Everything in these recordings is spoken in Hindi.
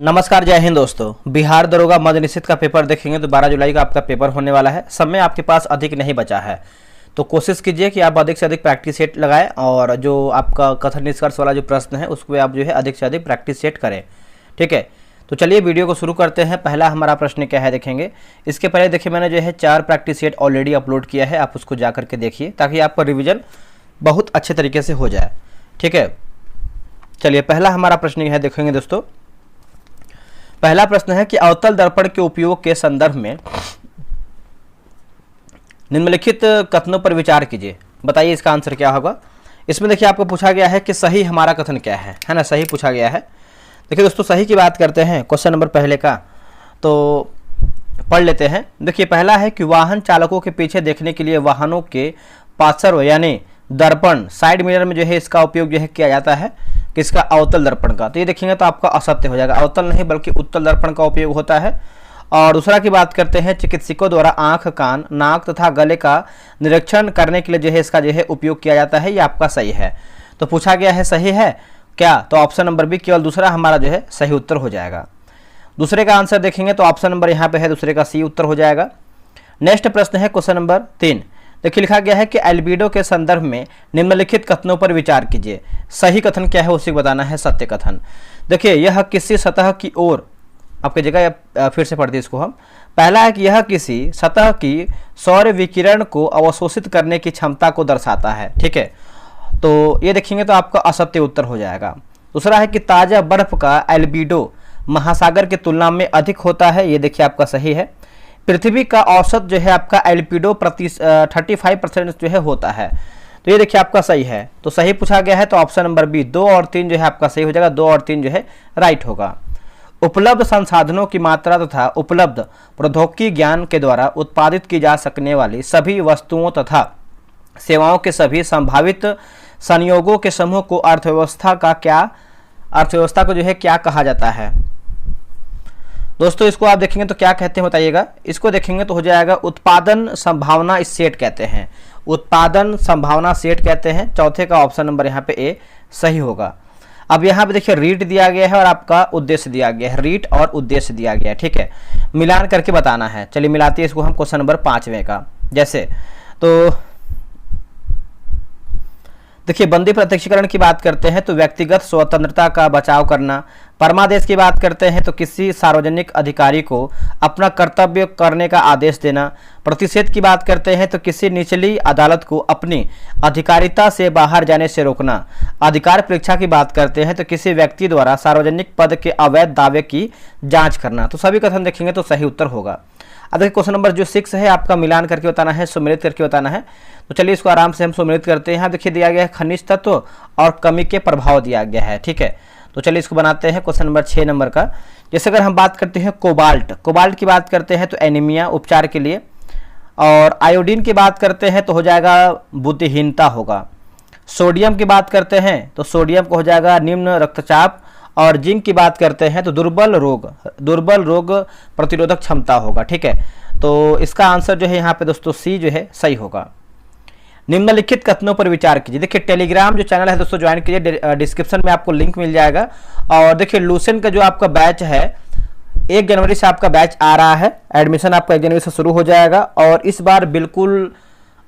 नमस्कार, जय हिंद दोस्तों। बिहार दरोगा मद निश्चित का पेपर देखेंगे तो 12 जुलाई का आपका पेपर होने वाला है। समय आपके पास अधिक नहीं बचा है, तो कोशिश कीजिए कि आप अधिक से अधिक प्रैक्टिस सेट लगाएं और जो आपका कथन निष्कर्ष वाला जो प्रश्न है उसको आप जो है अधिक से अधिक प्रैक्टिस सेट करें। ठीक है, तो चलिए वीडियो को शुरू करते हैं। पहला हमारा प्रश्न क्या है देखेंगे। इसके पहले देखिए मैंने जो है 4 प्रैक्टिस सेट ऑलरेडी अपलोड किया है, आप उसको जा करके देखिए ताकि आपका रिविजन बहुत अच्छे तरीके से हो जाए। ठीक है, चलिए पहला हमारा प्रश्न है देखेंगे दोस्तों। पहला प्रश्न है कि अवतल दर्पण के उपयोग के संदर्भ में निम्नलिखित कथनों पर विचार कीजिए। बताइए इसका आंसर क्या होगा। इसमें देखिए आपको पूछा गया है कि सही हमारा कथन क्या है ना। सही पूछा गया है। देखिए दोस्तों सही की बात करते हैं, क्वेश्चन नंबर पहले का तो पढ़ लेते हैं। देखिए पहला है कि वाहन चालकों के पीछे देखने के लिए वाहनों के पार्श्व यानी दर्पण साइड मिरर में जो है इसका उपयोग जो है किया जाता है, किसका, अवतल दर्पण का। तो ये देखेंगे तो आपका असत्य हो जाएगा। अवतल नहीं बल्कि उत्तल दर्पण का उपयोग होता है। और दूसरा की बात करते हैं, चिकित्सकों द्वारा आंख, कान, नाक तथा गले का निरीक्षण करने के लिए जो है इसका जो है उपयोग किया जाता है। ये आपका सही है। तो पूछा गया है सही है क्या, तो ऑप्शन नंबर बी केवल दूसरा हमारा जो है सही उत्तर हो जाएगा। दूसरे का आंसर देखेंगे तो ऑप्शन नंबर यहाँ पे है दूसरे का सी उत्तर हो जाएगा। नेक्स्ट प्रश्न है क्वेश्चन नंबर 3। देखिए लिखा गया है कि एल्बिडो के संदर्भ में निम्नलिखित कथनों पर विचार कीजिए। सही कथन क्या है उसे बताना है, सत्य कथन। देखिए यह किसी सतह की ओर, आपकी जगह फिर से पढ़ते इसको हम। पहला है कि यह किसी सतह की सौर विकिरण को अवशोषित करने की क्षमता को दर्शाता है। ठीक है, तो ये देखेंगे तो आपका असत्य उत्तर हो जाएगा। दूसरा है कि ताज़ा बर्फ का एल्बिडो महासागर की तुलना में अधिक होता है। ये देखिए आपका सही है। पृथ्वी का औसत जो है आपका एल्बिडो 35% जो है होता है। तो ये देखिए आपका सही है। तो सही पूछा गया है तो ऑप्शन नंबर बी 2 और 3 जो है आपका सही हो जाएगा। 2 और 3 जो है राइट होगा। उपलब्ध संसाधनों की मात्रा तथा उपलब्ध प्रौद्योगिकी ज्ञान के द्वारा उत्पादित की जा सकने वाली सभी वस्तुओं तथा सेवाओं के सभी संभावित संयोगों के समूह को अर्थव्यवस्था को जो है क्या कहा जाता है। दोस्तों इसको आप देखेंगे तो क्या कहते हैं बताइएगा। इसको देखेंगे तो हो जाएगा उत्पादन संभावना सेट कहते हैं। उत्पादन संभावना सेट कहते हैं। चौथे का ऑप्शन नंबर यहाँ पे ए सही होगा। अब यहाँ पे देखिए रीट दिया गया है और आपका उद्देश्य दिया गया है। रीट और उद्देश्य दिया गया है। ठीक है, मिलान करके बताना है। चलिए मिलाते हैं इसको हम क्वेश्चन नंबर 5वें का। जैसे तो देखिए बंदी प्रत्यक्षीकरण की बात करते हैं तो व्यक्तिगत स्वतंत्रता का बचाव करना। परमादेश की बात करते हैं तो किसी सार्वजनिक अधिकारी को अपना कर्तव्य करने का आदेश देना। प्रतिषेध की बात करते हैं तो किसी निचली अदालत को अपनी अधिकारिता से बाहर जाने से रोकना। अधिकार परीक्षा की बात करते हैं तो किसी व्यक्ति द्वारा सार्वजनिक पद के अवैध दावे की जांच करना। तो सभी कथन देखेंगे तो सही उत्तर होगा। अब देखिए क्वेश्चन नंबर जो 6 है आपका मिलान करके बताना है, सम्मिलित करके बताना है। तो चलिए इसको आराम से हम सम्मिलित करते हैं। यहाँ देखिए दिया गया है खनिज तत्व और कमी के प्रभाव दिया गया है। ठीक है, तो चलिए इसको बनाते हैं क्वेश्चन नंबर 6 नंबर का। जैसे अगर हम बात करते हैं कोबाल्ट की बात करते हैं तो एनीमिया उपचार के लिए। और आयोडीन की बात करते हैं तो हो जाएगा बुद्धिहीनता होगा। सोडियम की बात करते हैं तो सोडियम को हो जाएगा निम्न रक्तचाप। और जिंक की बात करते हैं तो दुर्बल रोग प्रतिरोधक क्षमता होगा। ठीक है, तो इसका आंसर जो है यहाँ पे दोस्तों सी जो है सही होगा। निम्नलिखित कथनों पर विचार कीजिए। देखिए टेलीग्राम जो चैनल है दोस्तों ज्वाइन कीजिए, डिस्क्रिप्शन में आपको लिंक मिल जाएगा। और देखिए लूसेंट का जो आपका बैच है 1 जनवरी से आपका बैच आ रहा है। एडमिशन आपका 1 जनवरी से शुरू हो जाएगा और इस बार बिल्कुल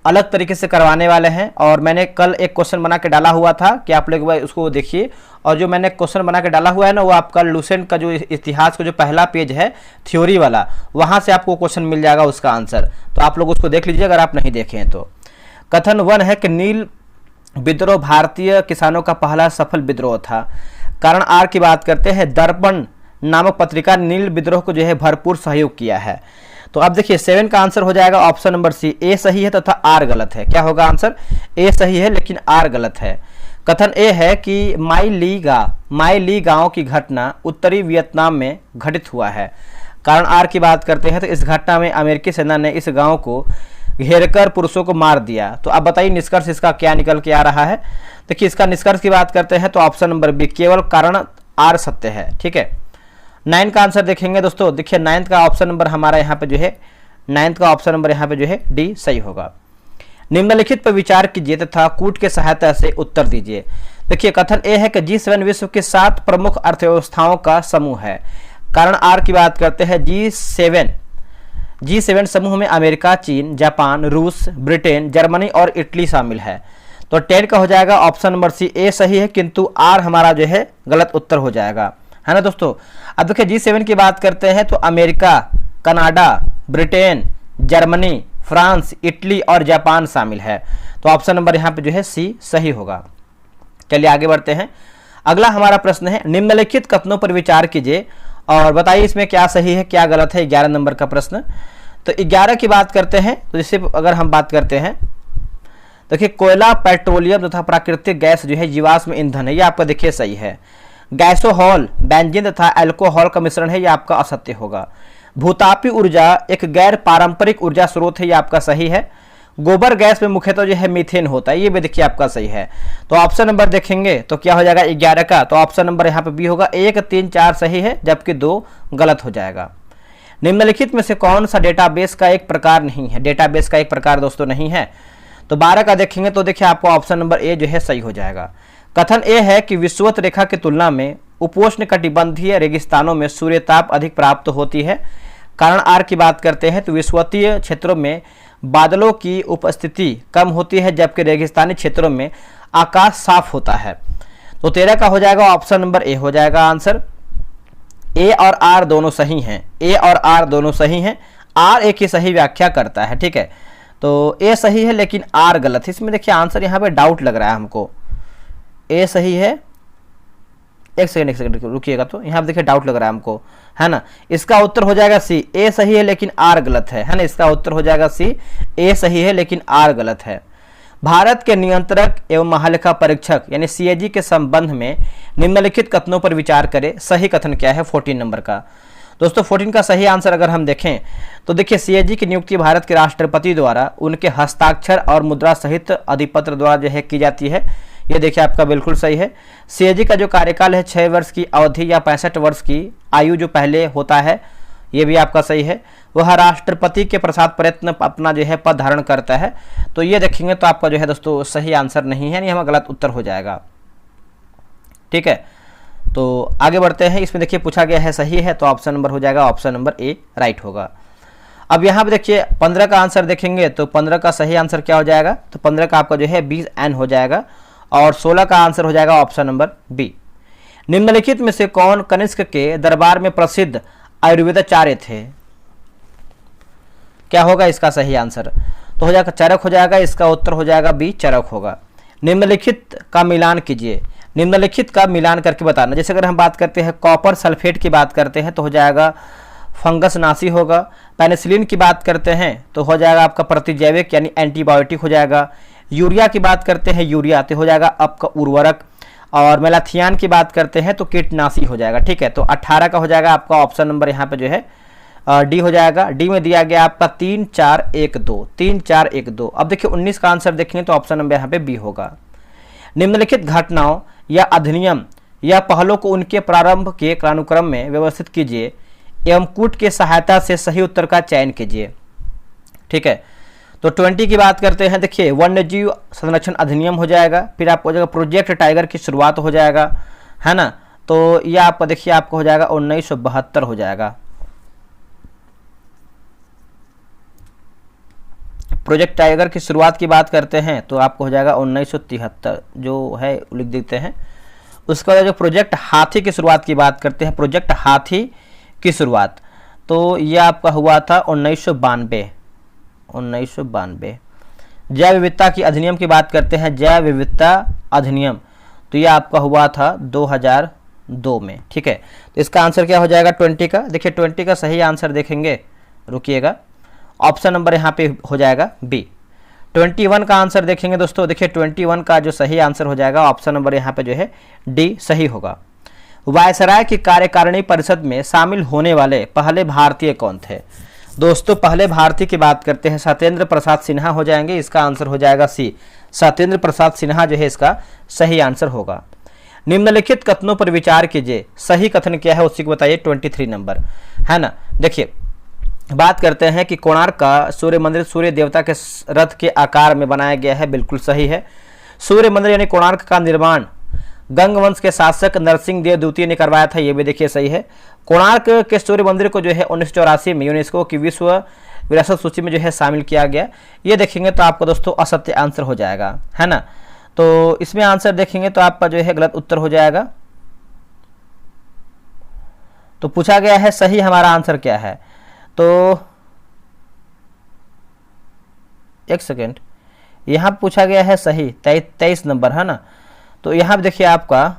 अलग तरीके से करवाने वाले हैं। और मैंने कल एक क्वेश्चन बना के डाला हुआ था कि आप लोग उसको देखिए। और जो मैंने क्वेश्चन बना के डाला हुआ है ना वो आपका लूसेंट का जो इतिहास का जो पहला पेज है थ्योरी वाला, वहाँ से आपको क्वेश्चन मिल जाएगा उसका आंसर। तो आप लोग उसको देख लीजिए अगर आप नहीं देखे हैं तो। कथन 1 है कि नील विद्रोह भारतीय किसानों का पहला सफल विद्रोह था। कारण आर की बात करते हैं दर्पण नामक पत्रिका नील विद्रोह को जो है भरपूर सहयोग किया है। तो अब देखिए 7 का आंसर हो जाएगा ऑप्शन नंबर सी, ए सही है तथा आर गलत है। क्या होगा आंसर, ए सही है लेकिन आर गलत है। कथन ए है कि माई ली गांव की घटना उत्तरी वियतनाम में घटित हुआ है। कारण आर की बात करते हैं तो इस घटना में अमेरिकी सेना ने इस गांव को घेरकर पुरुषों को मार दिया। तो अब बताइए निष्कर्ष इसका क्या निकल के आ रहा है। देखिए इसका निष्कर्ष की बात करते हैं तो ऑप्शन नंबर बी केवल कारण आर सत्य है। ठीक है, 9 का आंसर देखेंगे दोस्तों। देखिए 9 का ऑप्शन नंबर हमारा यहाँ पे जो है 9 का ऑप्शन नंबर यहाँ पे जो है डी सही होगा। निम्नलिखित पर विचार कीजिए तथा कूट के सहायता से उत्तर दीजिए। देखिए कथन ए है कि G7 विश्व की 7 प्रमुख अर्थव्यवस्थाओं का समूह है। कारण आर की बात करते हैं, G7 समूह में अमेरिका, चीन, जापान, रूस, ब्रिटेन, जर्मनी और इटली शामिल है। तो 10 का हो जाएगा ऑप्शन नंबर सी, ए सही है, किंतु आर हमारा जो है गलत उत्तर हो जाएगा, है ना दोस्तों। अब देखिए G7 की बात करते हैं तो America, Canada, Britain, Germany, France, Italy और जापान शामिल है। तो ऑप्शन नंबर यहाँ पे जो है सी सही होगा। चलिए आगे बढ़ते हैं। अगला हमारा प्रश्न है, निम्नलिखित कथनों पर विचार कीजिए और बताइए इसमें क्या सही है क्या गलत है। 11 नंबर का प्रश्न। तो 11 की बात करते हैं तो जैसे अगर हम बात करते हैं, देखिए कोयला, पेट्रोलियम तथा प्राकृतिक गैस जो है जीवाश्म ईंधन है, ये आपका देखिए सही है। गैसोहॉल, बेंजीन तथा अल्कोहल का मिश्रण है, ये आपका असत्य होगा। भूतापी ऊर्जा एक गैर पारंपरिक ऊर्जा स्रोत है, ये आपका सही है। गोबर गैस में मुख्यतः जो है मीथेन होता है, ये भी देखिए आपका सही है। तो ऑप्शन नंबर देखेंगे तो क्या हो जाएगा 11 का, तो ऑप्शन नंबर यहाँ पे बी होगा। 1, 3, 4 सही है जबकि 2 गलत हो जाएगा। निम्नलिखित में से कौन सा डेटाबेस का एक प्रकार नहीं है? डेटाबेस का एक प्रकार दोस्तों नहीं है। तो 12 का देखेंगे तो देखिए आपको ऑप्शन नंबर ए जो है सही हो जाएगा। कथन ए है कि विषुवत रेखा की तुलना में उपोष्ण कटिबंधीय रेगिस्तानों में सूर्यताप अधिक प्राप्त होती है। कारण आर की बात करते हैं तो विषुवतीय क्षेत्रों में बादलों की उपस्थिति कम होती है जबकि रेगिस्तानी क्षेत्रों में आकाश साफ होता है। तो 13 का हो जाएगा ऑप्शन नंबर ए हो जाएगा आंसर। ए और आर दोनों सही हैं, ए और आर दोनों सही हैं। आर एक ही सही व्याख्या करता है, ठीक है। तो ए सही है लेकिन आर गलत है। इसमें देखिए आंसर यहाँ पे डाउट लग रहा है हमको। ए सही है, एक सेकंड रुकिएगा, तो यहाँ पे देखिए डाउट लग रहा है हमको, है ना। इसका उत्तर हो जाएगा सी, ए सही है लेकिन आर गलत है ना। इसका उत्तर हो जाएगा सी, ए सही है लेकिन आर गलत है। भारत के नियंत्रक एवं महालेखा परीक्षक यानी सीएजी के संबंध में निम्नलिखित कथनों पर विचार करें। सही कथन क्या है 14 नंबर का। दोस्तों 14 का सही आंसर अगर हम देखें तो देखिए सीएजी की नियुक्ति भारत के राष्ट्रपति द्वारा उनके हस्ताक्षर और मुद्रा सहित अधिपत्र द्वारा जो है की जाती है। ये देखिए आपका बिल्कुल सही है। सीएजी का जो कार्यकाल है 6 वर्ष की अवधि या 65 वर्ष की आयु जो पहले होता है, ये भी आपका सही है। वह राष्ट्रपति के प्रसाद प्रयत्न अपना जो है पद धारण करता है। तो ये देखेंगे तो आपका जो है दोस्तों सही आंसर नहीं है, यानी हमारा गलत उत्तर हो जाएगा, ठीक है। तो आगे बढ़ते हैं। इसमें देखिए पूछा गया है सही है तो ऑप्शन नंबर हो जाएगा ऑप्शन नंबर ए राइट होगा। अब यहाँ पे देखिए 15 का आंसर देखेंगे तो 15 का सही आंसर क्या हो जाएगा, तो 15 का आपका जो है 20N हो जाएगा और 16 का आंसर हो जाएगा ऑप्शन नंबर बी। निम्नलिखित में से कौन कनिष्क के दरबार में प्रसिद्ध आयुर्वेदाचार्य थे? क्या होगा इसका सही आंसर, तो हो जाएगा चरक हो जाएगा। इसका उत्तर हो जाएगा बी, चरक होगा। निम्नलिखित का मिलान कीजिए, निम्नलिखित का मिलान करके बताना। जैसे अगर हम बात करते हैं कॉपर सल्फेट की बात करते हैं तो हो जाएगा फंगस नाशी होगा। पेनिसिलिन की बात करते हैं तो हो जाएगा आपका प्रतिजैविक यानी एंटीबायोटिक हो जाएगा। यूरिया की बात करते हैं यूरिया तो हो जाएगा आपका उर्वरक। और मेलाथियान की बात करते हैं तो कीटनाशी हो जाएगा, ठीक है। तो 18 का हो जाएगा आपका ऑप्शन नंबर यहाँ पे जो है डी हो जाएगा। डी में दिया गया आपका 3, 4, 1, 2, 3, 4, 1, 2। अब देखिए 19 का आंसर देखेंगे तो ऑप्शन नंबर यहाँ पे बी होगा। निम्नलिखित घटनाओं या अधिनियम या पहलों को उनके प्रारंभ के क्रमानुक्रम में व्यवस्थित कीजिए एवं कूट के सहायता से सही उत्तर का चयन कीजिए, ठीक है। तो 20 की बात करते हैं, देखिए वन्यजीव संरक्षण अधिनियम हो जाएगा। फिर आपको हो जाएगा प्रोजेक्ट टाइगर की शुरुआत हो जाएगा, है ना। तो ये आपको देखिए आपको हो जाएगा 1972 हो जाएगा। प्रोजेक्ट टाइगर की शुरुआत की बात करते हैं तो आपको हो जाएगा 1973 जो है लिख देते हैं। उसके बाद जो प्रोजेक्ट हाथी की शुरुआत की बात करते हैं, प्रोजेक्ट हाथी की शुरुआत तो ये आपका हुआ था 1992। जैव विविधता की अधिनियम की बात करते हैं, जैव विविधता अधिनियम तो ये आपका हुआ था 2002 में, ठीक है। तो इसका आंसर क्या हो जाएगा 20 का। देखिए 20 का सही आंसर देखेंगे, रुकिएगा, ऑप्शन नंबर यहाँ पे हो जाएगा बी। 21 का आंसर देखेंगे दोस्तों, देखिए 21 का जो सही आंसर हो जाएगा ऑप्शन नंबर यहाँ पे जो है डी सही होगा। वायसराय की कार्यकारिणी परिषद में शामिल होने वाले पहले भारतीय कौन थे? दोस्तों पहले भारतीय की बात करते हैं, सत्येंद्र प्रसाद सिन्हा हो जाएंगे। इसका आंसर हो जाएगा सी, सत्येंद्र प्रसाद सिन्हा जो है इसका सही आंसर होगा। निम्नलिखित कथनों पर विचार कीजिए, सही कथन क्या है उसी को बताइए। 23 नंबर, है ना। देखिए बात करते हैं कि कोणार्क का सूर्य मंदिर सूर्य देवता के रथ के आकार में बनाया गया है, बिल्कुल सही है। सूर्य मंदिर यानी कोणार्क का निर्माण गंग वंश के शासक नरसिंह देव द्वितीय ने करवाया था, ये भी देखिए सही है। कोणार्क के सूर्य मंदिर को जो है 1984 में यूनेस्को की विश्व विरासत सूची में जो है शामिल किया गया, ये देखेंगे तो आपका दोस्तों असत्य आंसर हो जाएगा, है ना। तो इसमें आंसर देखेंगे तो आपका जो है गलत उत्तर हो जाएगा। तो पूछा गया है सही हमारा आंसर क्या है, तो एक सेकेंड, यहाँ पूछा गया है सही 23 नंबर, है ना। तो यहाँ देखिए आपका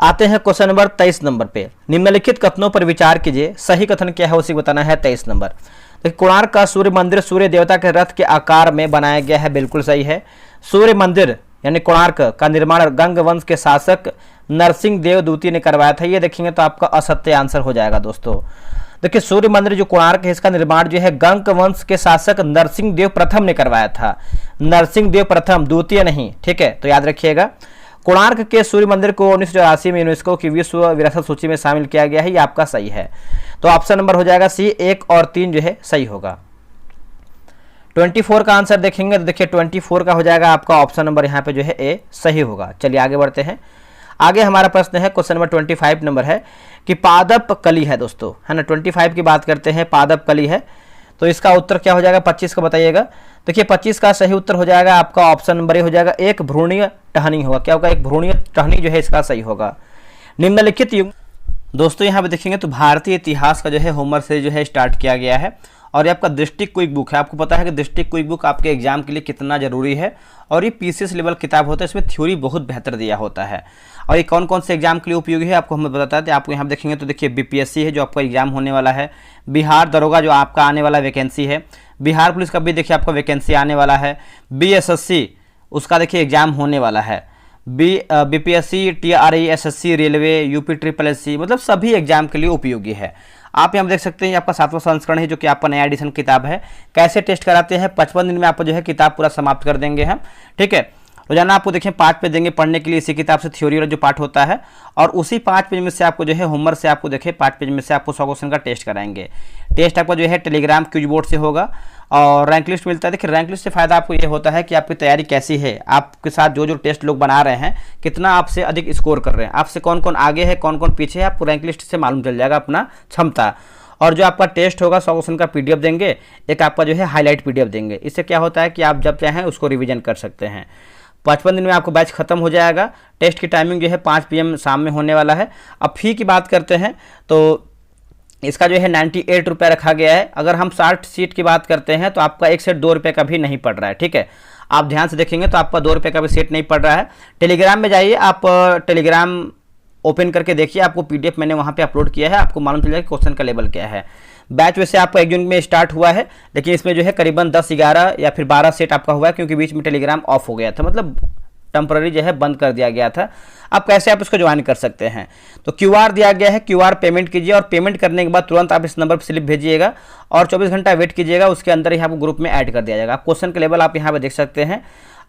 आते हैं क्वेश्चन नंबर 23 नंबर पे। निम्नलिखित कथनों पर विचार कीजिए, सही कथन क्या है उसी बताना है। 23 नंबर देखिए, कोणार्क का सूर्य मंदिर सूर्य देवता के रथ के आकार में बनाया गया है, बिल्कुल सही है। सूर्य मंदिर यानी कोणार्क का निर्माण गंग वंश के शासक नरसिंह देव द्वितीय ने करवाया था, ये देखेंगे तो आपका असत्य आंसर हो जाएगा दोस्तों। देखिए सूर्य मंदिर जो कोणार्क है इसका निर्माण जो है गंग वंश के शासक नरसिंह देव प्रथम ने करवाया था, नरसिंह देव प्रथम, द्वितीय नहीं, ठीक है। तो याद रखिएगा, कोणार्क के सूर्य मंदिर को 1984 में यूनेस्को की विश्व विरासत सूची में शामिल किया गया है, ये आपका सही है। तो ऑप्शन नंबर हो जाएगा सी, 1 और 3 जो है सही होगा। 24 का आंसर देखेंगे तो देखिए 24 का हो जाएगा आपका ऑप्शन नंबर यहाँ पे जो है ए सही होगा। चलिए आगे बढ़ते हैं। आगे हमारा प्रश्न है क्वेश्चन नंबर 25 नंबर है कि पादप कली है दोस्तों, है ना। 25 की बात करते हैं, पादप कली है, तो इसका उत्तर क्या हो जाएगा 25 का बताइएगा। देखिए 25 का सही उत्तर हो जाएगा आपका ऑप्शन नंबर ए हो जाएगा, एक भ्रूणीय टहनी होगा। क्या होगा, एक भ्रूणीय टहनी जो है इसका सही होगा। निम्नलिखित युग दोस्तों यहाँ पे देखेंगे तो भारतीय इतिहास का जो है होमर से जो है स्टार्ट किया गया है, और ये आपका डिस्ट्रिक्ट क्विक बुक है। आपको पता है कि डिस्ट्रिक्ट क्विक बुक आपके एग्जाम के लिए कितना जरूरी है, और ये पीसीएस लेवल किताब होता है, इसमें थ्योरी बहुत बेहतर दिया होता है। और ये कौन कौन से एग्जाम के लिए उपयोगी है आपको हम बताते हैं। आपको यहाँ देखेंगे तो देखिए बीपीएससी है जो आपका एग्जाम होने वाला है, बिहार दरोगा जो आपका आने वाला वैकेंसी है, बिहार पुलिस का भी देखिए आपका वैकेंसी आने वाला है, बीएसएससी उसका देखिए एग्जाम होने वाला है, BPSC, TRE, SSC, railway, UP triple SC, मतलब सभी एग्जाम के लिए उपयोगी है। आप यहाँ देख सकते हैं आपका 7वां संस्करण है जो कि आपका नया एडिशन किताब है। कैसे टेस्ट कराते हैं, 55 दिन में आपको जो है किताब पूरा समाप्त कर देंगे हम, ठीक है। रोजाना आपको देखिए 5 पेज देंगे पढ़ने के लिए, इसी किताब से थ्योरी वाला जो पार्ट होता है, और उसी 5 पेज में से आपको जो है होमवर्क से आपको देखिए 5 पेज में से आपको 100 क्वेश्चन का टेस्ट कराएंगे। टेस्ट आपका जो है टेलीग्राम क्विज बोर्ड से होगा, और रैंक लिस्ट मिलता है। देखिए रैंक लिस्ट से फायदा आपको ये होता है कि आपकी तैयारी कैसी है, आपके साथ जो जो टेस्ट लोग बना रहे हैं कितना आपसे अधिक स्कोर कर रहे हैं, आपसे कौन कौन आगे है कौन कौन पीछे है, आपको रैंक लिस्ट से मालूम चल जाएगा अपना क्षमता। और जो आपका टेस्ट होगा 100 क्वेश्चन का पीडीएफ देंगे, एक आपका जो है हाईलाइट पीडीएफ देंगे। इससे क्या होता है कि आप जब चाहें उसको रिवीजन कर सकते हैं। 55 दिन में आपको बैच खत्म हो जाएगा। टेस्ट की टाइमिंग जो है 5 PM शाम में होने वाला है। अब फी की बात करते हैं तो इसका जो है 98 रुपये रखा गया है। अगर हम 60 सीट की बात करते हैं तो आपका एक सेट 2 रुपये का भी नहीं पड़ रहा है, ठीक है। आप ध्यान से देखेंगे तो आपका 2 रुपये का भी सेट नहीं पड़ रहा है। टेलीग्राम में जाइए, आप टेलीग्राम ओपन करके देखिए, आपको पीडीएफ मैंने वहाँ पे अपलोड किया है, आपको मालूम चल जाएगा क्वेश्चन का लेवल क्या है। बैच वैसे आपका 1 जून में स्टार्ट हुआ है, लेकिन इसमें जो है करीबन 10, 11 या फिर 12 सेट आपका हुआ है, क्योंकि बीच में टेलीग्राम ऑफ हो गया था, मतलब टेम्पररी जो है बंद कर दिया गया था। अब कैसे आप इसको ज्वाइन कर सकते हैं, तो क्यूआर दिया गया है, क्यूआर पेमेंट कीजिए, और पेमेंट करने के बाद तुरंत आप इस नंबर पर स्लिप भेजिएगा, और 24 घंटा वेट कीजिएगा, उसके अंदर ही आपको ग्रुप में ऐड कर दिया जाएगा। क्वेश्चन का लेवल आप यहाँ पे देख सकते हैं।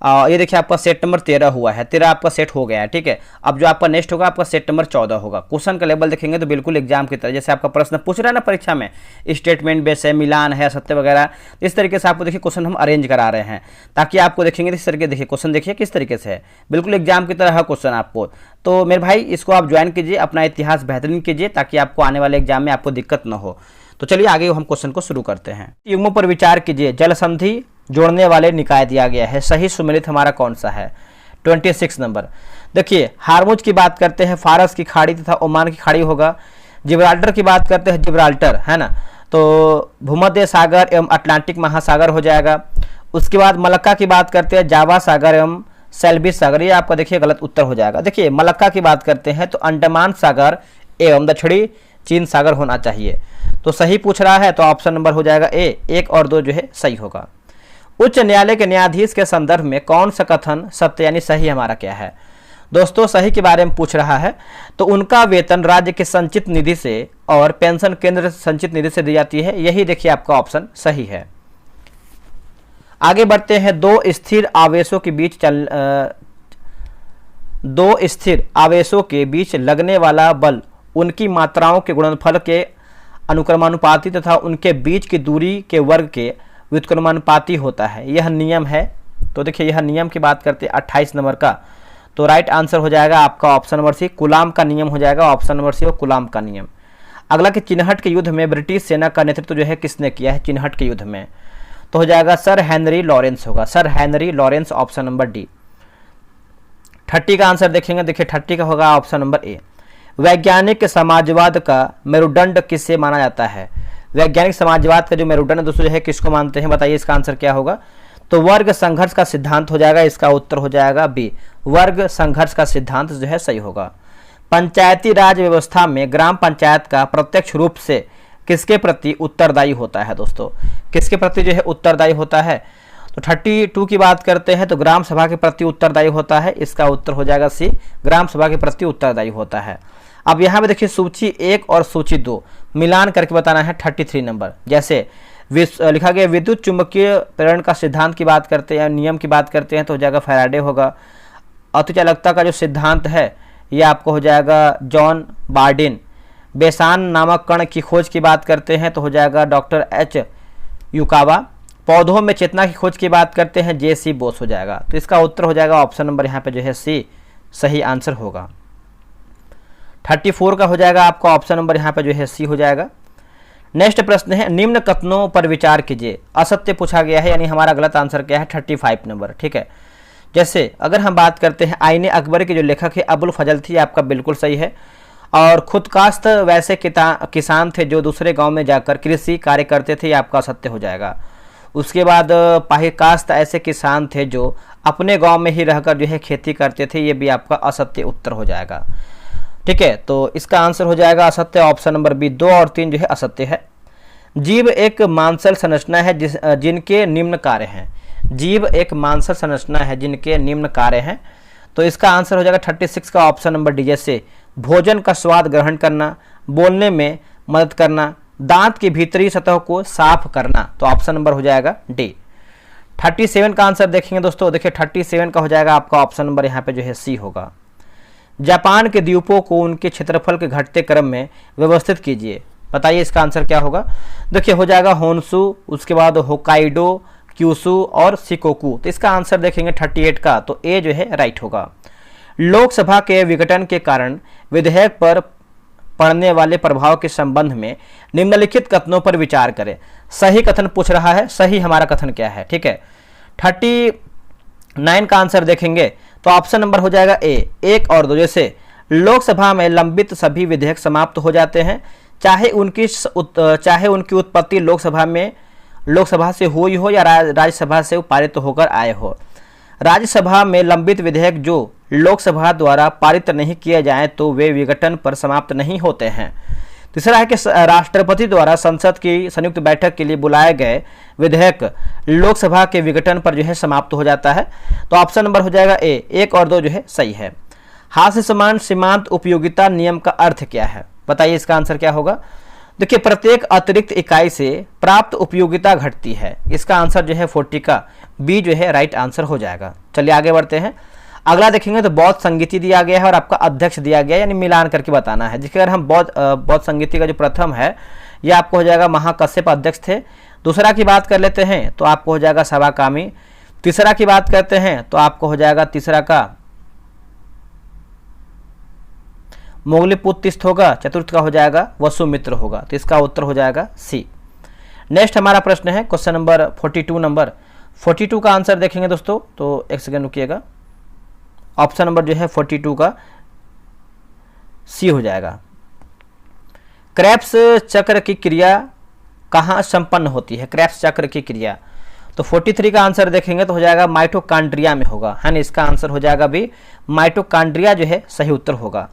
ये देखिए आपका सेट नंबर 13 हुआ है, 13 आपका सेट हो गया है, ठीक है। अब जो आपका नेक्स्ट होगा आपका सेट नंबर 14 होगा। क्वेश्चन का लेवल देखेंगे तो बिल्कुल एग्जाम की तरह, जैसे आपका प्रश्न पूछ रहा है ना परीक्षा में, स्टेटमेंट बेस है, मिलान है, सत्य वगैरह, इस तरीके से आपको देखिए क्वेश्चन हम अरेंज करा रहे हैं, ताकि आपको देखेंगे इस तरीके देखिए क्वेश्चन देखिए किस तरीके से है, बिल्कुल एग्जाम की तरह है क्वेश्चन आपको। तो मेरे भाई इसको आप ज्वाइन कीजिए, अपना इतिहास बेहतरीन कीजिए, ताकि आपको आने वाले एग्जाम में आपको दिक्कत न हो। तो चलिए आगे हम क्वेश्चन को शुरू करते हैं। युग्मों पर विचार कीजिए, जल संधि जोड़ने वाले निकाय दिया गया है, सही सुमेलित हमारा कौन सा है। 26 नंबर देखिए, हार्मुज की बात करते हैं, फारस की खाड़ी तथा ओमान की खाड़ी होगा। जिब्राल्टर की बात करते हैं, जिब्राल्टर है ना, तो भूमध्य सागर एवं अटलांटिक महासागर हो जाएगा। उसके बाद मलक्का की बात करते हैं, जावा सागर एवं सेल्बिस सागर, ये आपका देखिए गलत उत्तर हो जाएगा। देखिए मलक्का की बात करते हैं तो अंडमान सागर एवं दक्षिणी चीन सागर होना चाहिए। तो सही पूछ रहा है तो ऑप्शन नंबर हो जाएगा ए, 1 और 2 जो है सही होगा। उच्च न्यायालय के न्यायाधीश के संदर्भ में कौन सा कथन सत्य यानी सही हमारा क्या है। दोस्तों सही के बारे में पूछ रहा है, तो उनका वेतन राज्य के संचित निधि से और पेंशन केंद्र संचित निधि से दी जाती है, यही देखिए आपका ऑप्शन सही है। आगे बढ़ते हैं। दो स्थिर आवेशों के बीच लगने वाला बल उनकी मात्राओं के गुणनफल के अनुक्रमानुपाती तथा उनके बीच की दूरी के वर्ग के व्युत्क्रमानुपाती होता है। यह नियम है। तो देखिए यह नियम की बात करते हैं 28 नंबर का। तो राइट आंसर हो जाएगा आपका ऑप्शन नंबर सी, कूलाम का नियम हो जाएगा ऑप्शन नंबर सी, और कूलाम का नियम। अगला कि चिन्हट के युद्ध में ब्रिटिश सेना का नेतृत्व जो है किसने किया है चिन्हट के युद्ध में? तो हो जाएगा सर हेनरी लॉरेंस होगा, sir Henry Lawrence, option number D. 30 का आंसर देखेंगे, देखिए 30 का होगा ऑप्शन नंबर ए। वैज्ञानिक समाजवाद का मेरुदंड किसे माना जाता है? वैज्ञानिक समाजवाद का जो मेरुदंड दोस्तों जो है किसको मानते हैं? बताइए इसका आंसर क्या होगा? तो वर्ग संघर्ष का सिद्धांत हो जाएगा, इसका उत्तर हो जाएगा बी, वर्ग संघर्ष का सिद्धांत जो है सही होगा। पंचायती राज व्यवस्था में ग्राम पंचायत का प्रत्यक्ष रूप से किसके प्रति उत्तरदायी होता है? दोस्तों किसके प्रति जो है उत्तरदायी होता है? तो 32 की बात करते हैं तो ग्राम सभा के प्रति उत्तरदायी होता है, इसका उत्तर हो जाएगा सी, ग्राम सभा के प्रति उत्तरदायी होता है। अब यहाँ पे देखिए सूची 1 और सूची 2 मिलान करके बताना है 33 नंबर। जैसे लिखा गया विद्युत चुंबकीय प्रेरण का सिद्धांत की बात करते हैं, नियम की बात करते हैं तो हो जाएगा फैराडे होगा। अतिचालकता का जो सिद्धांत है ये आपको हो जाएगा जॉन बार्डिन। बेसान नामक कण की खोज की बात करते हैं तो हो जाएगा डॉक्टर एच युकावा। पौधों में चेतना की खोज की बात करते हैं जे.सी. बोस हो जाएगा। तो इसका उत्तर हो जाएगा ऑप्शन नंबर यहाँ पे जो है सी, सही आंसर होगा। 34 का हो जाएगा आपका ऑप्शन नंबर यहाँ पे जो है सी हो जाएगा। नेक्स्ट प्रश्न है निम्न कथनों पर विचार कीजिए। असत्य पूछा गया है, यानी हमारा गलत आंसर क्या है 35 नंबर। ठीक है, जैसे अगर हम बात करते हैं आईने अकबर के जो लेखक है अबुल फजल थी, आपका बिल्कुल सही है। और खुदकास्त वैसे किसान थे जो दूसरे गांव में जाकर कृषि कार्य करते थे, ये आपका सत्य हो जाएगा। उसके बाद पाहिकास्त ऐसे किसान थे जो अपने गांव में ही रहकर जो है खेती करते थे, ये भी आपका असत्य उत्तर हो जाएगा। ठीक है, तो इसका आंसर हो जाएगा असत्य, ऑप्शन नंबर बी। 2 और 3 जो है असत्य है। जीव एक मांसल संरचना है जिनके निम्न कार्य हैं। जीव एक मांसल संरचना है जिनके निम्न कार्य हैं, तो इसका आंसर हो जाएगा 36 का ऑप्शन नंबर डी। जैसे भोजन का स्वाद ग्रहण करना, बोलने में मदद करना, दांत की भीतरी सतह को साफ करना, तो ऑप्शन नंबर हो जाएगा डी। 37 का आंसर देखेंगे दोस्तों, देखिए 37 का हो जाएगा आपका ऑप्शन नंबर यहाँ पे जो है सी होगा। जापान के द्वीपों को उनके क्षेत्रफल के घटते क्रम में व्यवस्थित कीजिए। बताइए इसका आंसर क्या होगा? देखिए हो जाएगा होन्शु, उसके बाद होकाइडो, क्यूशु और शिकोकू। तो इसका आंसर देखेंगे 38 का, तो ए जो है राइट होगा। लोकसभा के विघटन के कारण विधेयक पर पड़ने वाले प्रभाव के संबंध में निम्नलिखित कथनों पर विचार करें। सही कथन पूछ रहा है, सही हमारा कथन क्या है? ठीक है, 39 का आंसर देखेंगे तो ऑप्शन नंबर हो जाएगा ए, 1 और 2। जैसे लोकसभा में लंबित सभी विधेयक समाप्त हो जाते हैं, चाहे उनकी उत्पत्ति लोकसभा से हुई हो या राज्यसभा से पारित होकर आए हो। राज्यसभा में लंबित विधेयक जो लोकसभा द्वारा पारित नहीं किए जाएं तो वे विघटन पर समाप्त नहीं होते हैं। तीसरा है कि राष्ट्रपति द्वारा संसद की संयुक्त बैठक के लिए बुलाए गए विधेयक लोकसभा के विघटन पर जो है समाप्त हो जाता है, तो ऑप्शन नंबर हो जाएगा ए, 1 और 2 जो है सही है। हास्य समान सीमांत उपयोगिता नियम का अर्थ क्या है? बताइए इसका आंसर क्या होगा? देखिए प्रत्येक अतिरिक्त इकाई से प्राप्त उपयोगिता घटती है, इसका आंसर जो है 40 का बी जो है राइट आंसर हो जाएगा। चलिए आगे बढ़ते हैं। अगला देखेंगे तो बौद्ध संगीति दिया गया है और आपका अध्यक्ष दिया गया है, यानी मिलान करके बताना है। जिसके अगर हम बौद्ध संगीति का जो प्रथम है ये आपको हो जाएगा महाकश्यप अध्यक्ष थे। दूसरा की बात कर लेते हैं तो आपको हो जाएगा सवाकामी। तीसरा की बात करते हैं तो आपको हो जाएगा तीसरा का मोगलीपुत्तिस्त होगा। चतुर्थ का हो जाएगा वसुमित्र होगा, तो इसका उत्तर हो जाएगा सी। नेक्स्ट हमारा प्रश्न है क्वेश्चन नंबर 42 नंबर 42 का आंसर देखेंगे दोस्तों, तो एक सेकंड रुकिएगा। ऑप्शन नंबर जो है 42 का सी हो जाएगा। क्रेब्स चक्र की क्रिया कहाँ संपन्न होती है? क्रेब्स चक्र की क्रिया, तो 43 का आंसर देखेंगे तो हो जाएगा माइटोकॉन्ड्रिया में होगा, है ना। इसका आंसर हो जाएगा भी माइटोकॉन्ड्रिया जो है सही उत्तर होगा।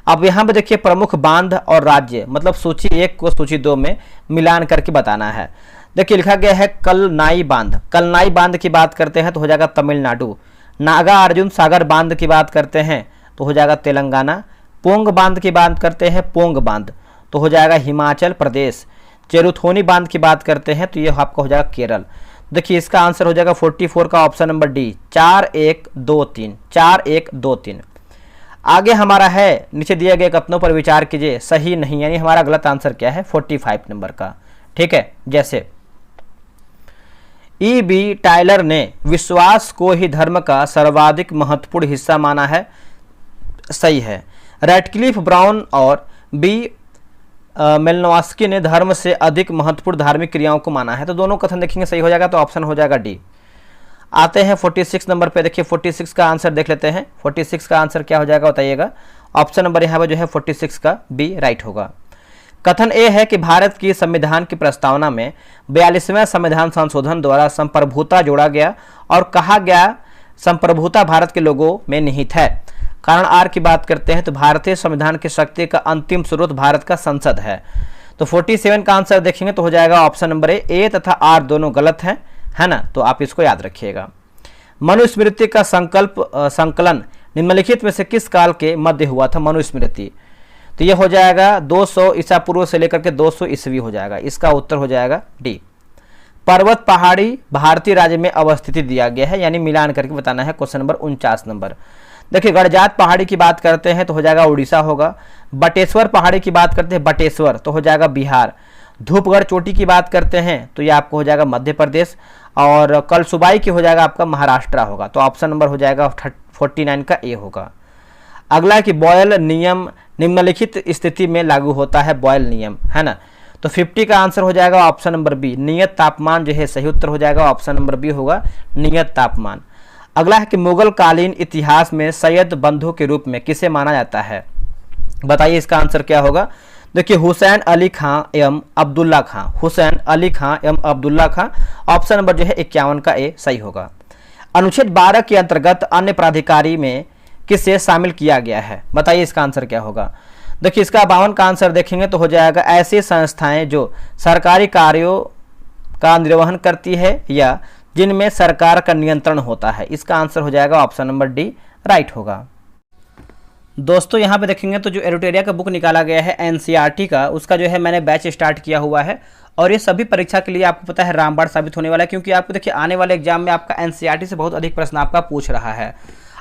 अब यहाँ पे देखिए प्रमुख बांध और राज्य, मतलब सूची 1 को सूची 2 में मिलान करके बताना है। देखिए लिखा गया है कलनाई बांध। कलनाई बांध की बात करते हैं तो हो जाएगा तमिलनाडु। नागा अर्जुन सागर बांध की बात करते हैं तो हो जाएगा तेलंगाना। पोंग बांध की बात करते हैं पोंग बांध तो हो जाएगा हिमाचल प्रदेश। चेरुथोनी बांध की बात करते हैं तो ये आपका हो जाएगा केरल। देखिए इसका आंसर हो जाएगा 44 का ऑप्शन नंबर डी, 4 1 2 3, 4 1 2 3। आगे हमारा है नीचे दिए गए कथनों पर विचार कीजिए, सही नहीं, यानी हमारा गलत आंसर क्या है 45 नंबर का। ठीक है, जैसे E.B. टायलर ने विश्वास को ही धर्म का सर्वाधिक महत्वपूर्ण हिस्सा माना है, सही है। रैटक्लिफ ब्राउन और बी मेलनोस्की ने धर्म से अधिक महत्वपूर्ण धार्मिक क्रियाओं को माना है, तो दोनों कथन देखेंगे सही हो जाएगा, तो ऑप्शन हो जाएगा डी। आते हैं 46 नंबर पे, देखिए 46 का आंसर देख लेते हैं। 46 का आंसर क्या हो जाएगा बताइएगा। ऑप्शन नंबर यहाँ पे जो है 46 का बी राइट होगा। कथन ए है कि भारत की संविधान की प्रस्तावना में 42वें संविधान संशोधन द्वारा संप्रभुता जोड़ा गया और कहा गया संप्रभुता भारत के लोगों में निहित है। कारण आर की बात करते हैं तो भारतीय संविधान की शक्ति का अंतिम स्रोत भारत का संसद है। तो 47 का आंसर देखेंगे तो हो जाएगा ऑप्शन नंबर ए तथा आर दोनों गलत हैं, है ना, तो आप इसको याद रखिएगा। मनुस्मृति का संकलन निम्नलिखित में से किस काल के मध्य हुआ था? मनुस्मृति, तो ये हो जाएगा 200 ईसा पूर्व से लेकर के 200 ईस्वी हो जाएगा, इसका उत्तर हो जाएगा डी। पर्वत पहाड़ी भारतीय राज्य में अवस्थिति दिया गया है, यानी मिलान करके बताना है। क्वेश्चन नंबर 49 नंबर, देखिए गड़जात पहाड़ी की बात करते हैं तो हो जाएगा उड़ीसा होगा। बटेश्वर पहाड़ी की बात करते हैं बटेश्वर, तो हो जाएगा बिहार। धूपगढ़ चोटी की बात करते हैं तो ये आपको हो जाएगा मध्य प्रदेश। और कलसुबाई की हो जाएगा आपका महाराष्ट्र होगा, तो ऑप्शन नंबर हो जाएगा 49 का ए होगा। अगला कि बॉयल नियम निम्नलिखित स्थिति में लागू होता है, बॉयल नियम, है ना, तो 50 का आंसर हो जाएगा ऑप्शन नंबर बी, नियत तापमान जो है सही उत्तर हो जाएगा, ऑप्शन नंबर बी होगा नियत तापमान। अगला है कि मुगल कालीन इतिहास में सैयद बंधु के रूप में किसे माना जाता है? बताइए इसका आंसर क्या होगा। देखिए हुसैन अली खां एवं अब्दुल्ला खां, हुसैन अली खां एवं अब्दुल्ला खां, ऑप्शन नंबर जो है 51 का ए सही होगा। अनुच्छेद 12 के अंतर्गत अन्य प्राधिकारी में किसे शामिल किया गया है? बताइए इसका आंसर क्या होगा। देखिए इसका 52 का आंसर देखेंगे तो हो जाएगा ऐसी संस्थाएं जो सरकारी कार्यों का निर्वहन करती है या जिनमें सरकार का नियंत्रण होता है, इसका आंसर हो जाएगा ऑप्शन नंबर डी राइट होगा। दोस्तों यहाँ पे देखेंगे तो जो एरोटेरिया का बुक निकाला गया है एनसीईआरटी का, उसका जो है मैंने बैच स्टार्ट किया हुआ है और ये सभी परीक्षा के लिए आपको पता है रामबाण साबित होने वाला है, क्योंकि आपको देखिए आने वाले एग्जाम में आपका एनसीईआरटी से बहुत अधिक प्रश्न आपका पूछ रहा है।